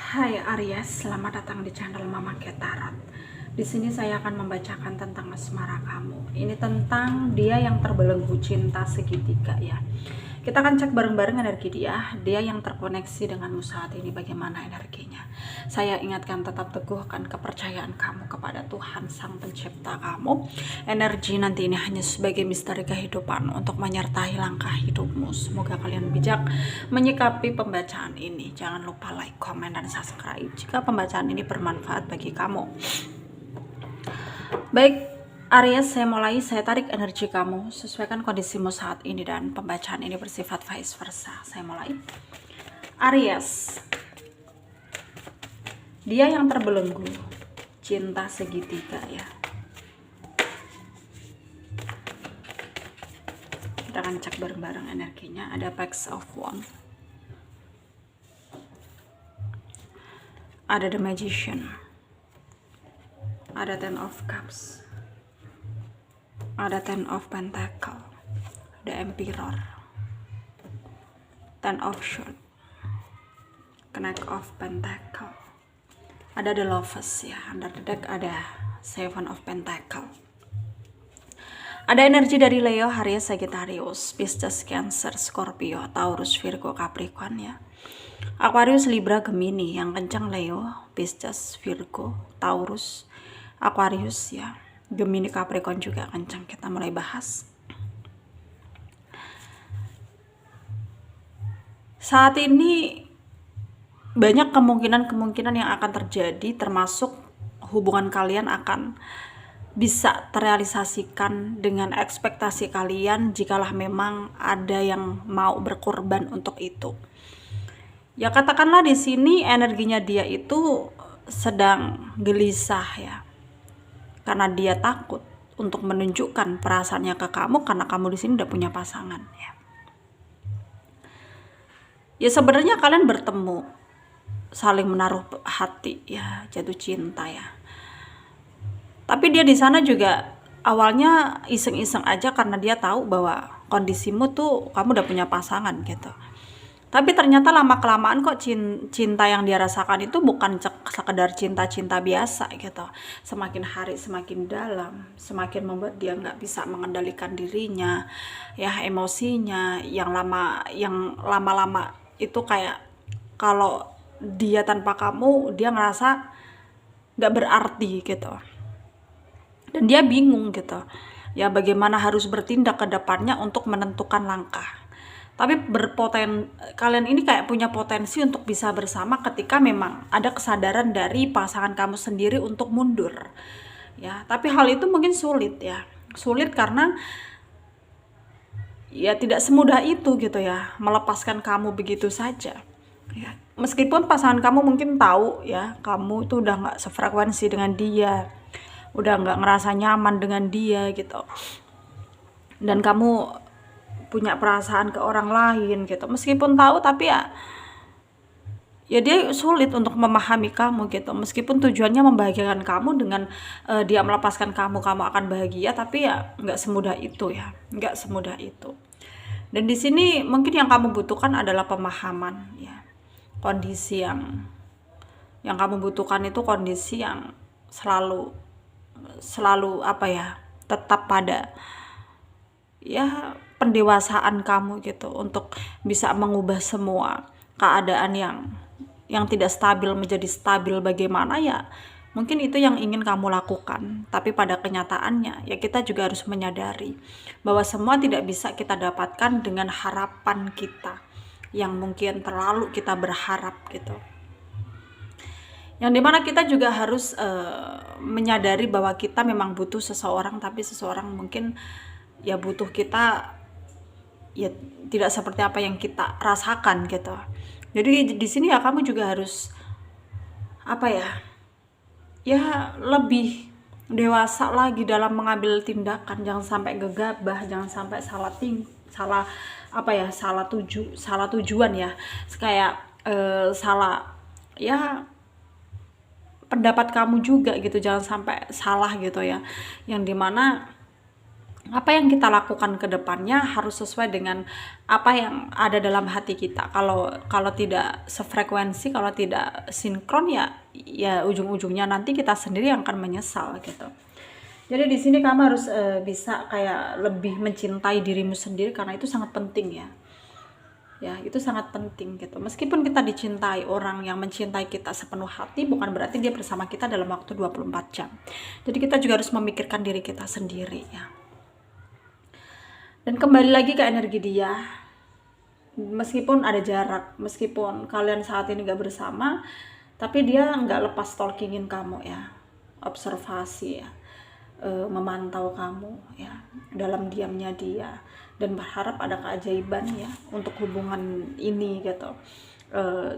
Hai Aries, selamat datang di channel Mama Tarot. Di sini saya akan membacakan tentang asmara kamu. Ini tentang dia yang terbelenggu cinta segitiga ya. Kita akan cek bareng-bareng energi dia yang terkoneksi denganmu saat ini bagaimana energinya. Saya ingatkan tetap teguhkan kepercayaan kamu kepada Tuhan Sang Pencipta kamu. Energi nanti ini hanya sebagai misteri kehidupan untuk menyertai langkah hidupmu. Semoga kalian bijak menyikapi pembacaan ini. Jangan lupa like, komen, dan subscribe jika pembacaan ini bermanfaat bagi kamu. Baik, Aries, saya tarik energi kamu, sesuaikan kondisimu saat ini dan pembacaan ini bersifat vice versa. Saya mulai. Aries, dia yang terbelenggu, cinta segitiga ya. Kita akan cek bareng-bareng energinya. Ada Page of Wands, ada The Magician, ada Ten of Cups, ada Ten of Pentacle, The Emperor, Ten of Swords, Knight of Pentacle, ada The Lovers ya. Under the deck ada Seven of Pentacle. Ada energi dari Leo, Aries, Sagittarius, Pisces, Cancer, Scorpio, Taurus, Virgo, Capricorn ya. Aquarius, Libra, Gemini yang kencang Leo, Pisces, Virgo, Taurus, Aquarius ya. Gemini, Capricorn juga kencang. Kita mulai bahas. Saat ini banyak kemungkinan yang akan terjadi, termasuk hubungan kalian akan bisa terrealisasikan dengan ekspektasi kalian jikalau memang ada yang mau berkorban untuk itu. Ya katakanlah di sini energinya dia itu sedang gelisah ya. Karena dia takut untuk menunjukkan perasaannya ke kamu karena kamu di sini udah punya pasangan ya. Ya sebenarnya kalian bertemu, saling menaruh hati ya, jatuh cinta ya. Tapi dia di sana juga awalnya iseng-iseng aja karena dia tahu bahwa kondisimu tuh kamu udah punya pasangan gitu. Tapi ternyata lama-kelamaan kok cinta yang dia rasakan itu bukan sekedar cinta-cinta biasa gitu. Semakin hari semakin dalam, semakin membuat dia nggak bisa mengendalikan dirinya, ya emosinya. Yang lama-lama itu kayak kalau dia tanpa kamu, dia ngerasa nggak berarti gitu. Dan dia bingung gitu. Ya bagaimana harus bertindak ke depannya untuk menentukan langkah. Tapi kalian ini kayak punya potensi untuk bisa bersama ketika memang ada kesadaran dari pasangan kamu sendiri untuk mundur. Ya, tapi hal itu mungkin sulit ya. Sulit karena ya tidak semudah itu gitu ya, melepaskan kamu begitu saja. Ya, meskipun pasangan kamu mungkin tahu ya, kamu itu udah nggak sefrekuensi dengan dia, udah nggak ngerasa nyaman dengan dia gitu. Dan kamu punya perasaan ke orang lain gitu, meskipun tahu tapi ya dia sulit untuk memahami kamu gitu. Meskipun tujuannya membahagiakan kamu dengan dia melepaskan kamu akan bahagia, tapi ya nggak semudah itu ya, nggak semudah itu. Dan di sini mungkin yang kamu butuhkan adalah pemahaman ya. Kondisi yang kamu butuhkan itu kondisi yang selalu apa ya, tetap pada ya pendewasaan kamu gitu untuk bisa mengubah semua keadaan yang tidak stabil menjadi stabil. Bagaimana ya, mungkin itu yang ingin kamu lakukan, tapi pada kenyataannya ya kita juga harus menyadari bahwa semua tidak bisa kita dapatkan dengan harapan kita yang mungkin terlalu kita berharap gitu. Yang dimana kita juga harus menyadari bahwa kita memang butuh seseorang, tapi seseorang mungkin ya butuh kita ya tidak seperti apa yang kita rasakan gitu. Jadi di sini ya kamu juga harus apa ya lebih dewasa lagi dalam mengambil tindakan. Jangan sampai gegabah, jangan sampai salah tujuan ya, kayak salah ya pendapat kamu juga gitu. Jangan sampai salah gitu ya, yang dimana apa yang kita lakukan ke depannya harus sesuai dengan apa yang ada dalam hati kita. Kalau tidak sefrekuensi, kalau tidak sinkron, ya ujung-ujungnya nanti kita sendiri yang akan menyesal gitu. Jadi di sini kamu harus bisa kayak lebih mencintai dirimu sendiri, karena itu sangat penting ya. Ya, itu sangat penting gitu. Meskipun kita dicintai, orang yang mencintai kita sepenuh hati bukan berarti dia bersama kita dalam waktu 24 jam. Jadi kita juga harus memikirkan diri kita sendiri ya. Dan kembali lagi ke energi dia. Meskipun ada jarak, meskipun kalian saat ini gak bersama, tapi dia nggak lepas stalkingin kamu ya, observasi ya, memantau kamu ya, dalam diamnya dia, dan berharap ada keajaiban ya untuk hubungan ini gitu,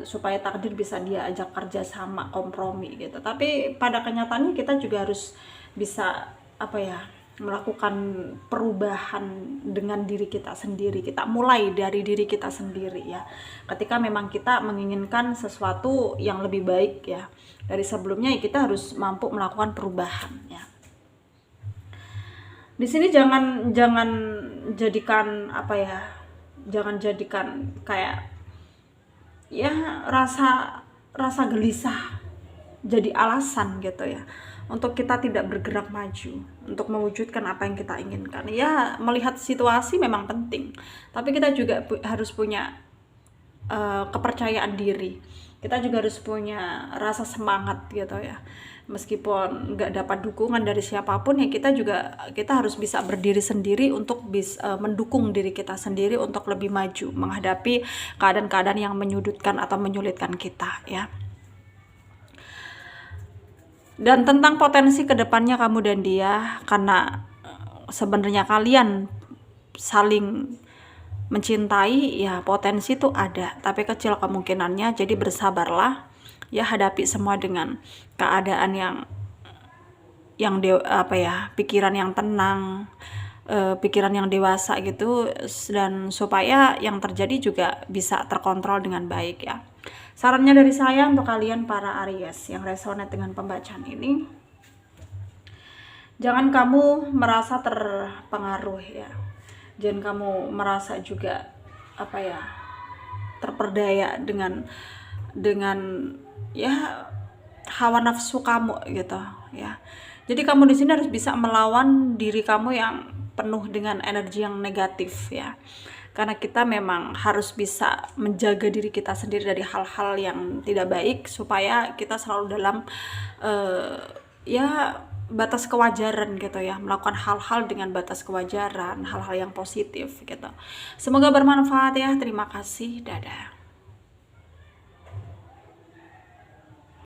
supaya takdir bisa dia ajak kerja sama, kompromi gitu. Tapi pada kenyataannya kita juga harus bisa apa ya, melakukan perubahan dengan diri kita sendiri. Kita mulai dari diri kita sendiri ya. Ketika memang kita menginginkan sesuatu yang lebih baik ya dari sebelumnya, ya kita harus mampu melakukan perubahan ya. Di sini jangan jadikan apa ya, jangan jadikan kayak ya rasa gelisah jadi alasan gitu ya untuk kita tidak bergerak maju untuk mewujudkan apa yang kita inginkan. Ya, melihat situasi memang penting, tapi kita juga harus punya kepercayaan diri. Kita juga harus punya rasa semangat gitu ya. Meskipun nggak dapat dukungan dari siapapun, ya kita harus bisa berdiri sendiri untuk bisa mendukung diri kita sendiri untuk lebih maju menghadapi keadaan-keadaan yang menyudutkan atau menyulitkan kita ya. Dan tentang potensi kedepannya kamu dan dia, karena sebenarnya kalian saling mencintai ya, potensi itu ada, tapi kecil kemungkinannya. Jadi bersabarlah ya, hadapi semua dengan keadaan pikiran yang tenang, pikiran yang dewasa gitu, dan supaya yang terjadi juga bisa terkontrol dengan baik ya. Sarannya dari saya untuk kalian para Aries yang resonate dengan pembacaan ini, jangan kamu merasa terpengaruh ya, jangan kamu merasa juga terperdaya dengan ya hawa nafsu kamu gitu ya. Jadi kamu di sini harus bisa melawan diri kamu yang penuh dengan energi yang negatif ya. Karena kita memang harus bisa menjaga diri kita sendiri dari hal-hal yang tidak baik, supaya kita selalu dalam batas kewajaran gitu ya, melakukan hal-hal dengan batas kewajaran, hal-hal yang positif gitu. Semoga bermanfaat ya. Terima kasih, dadah.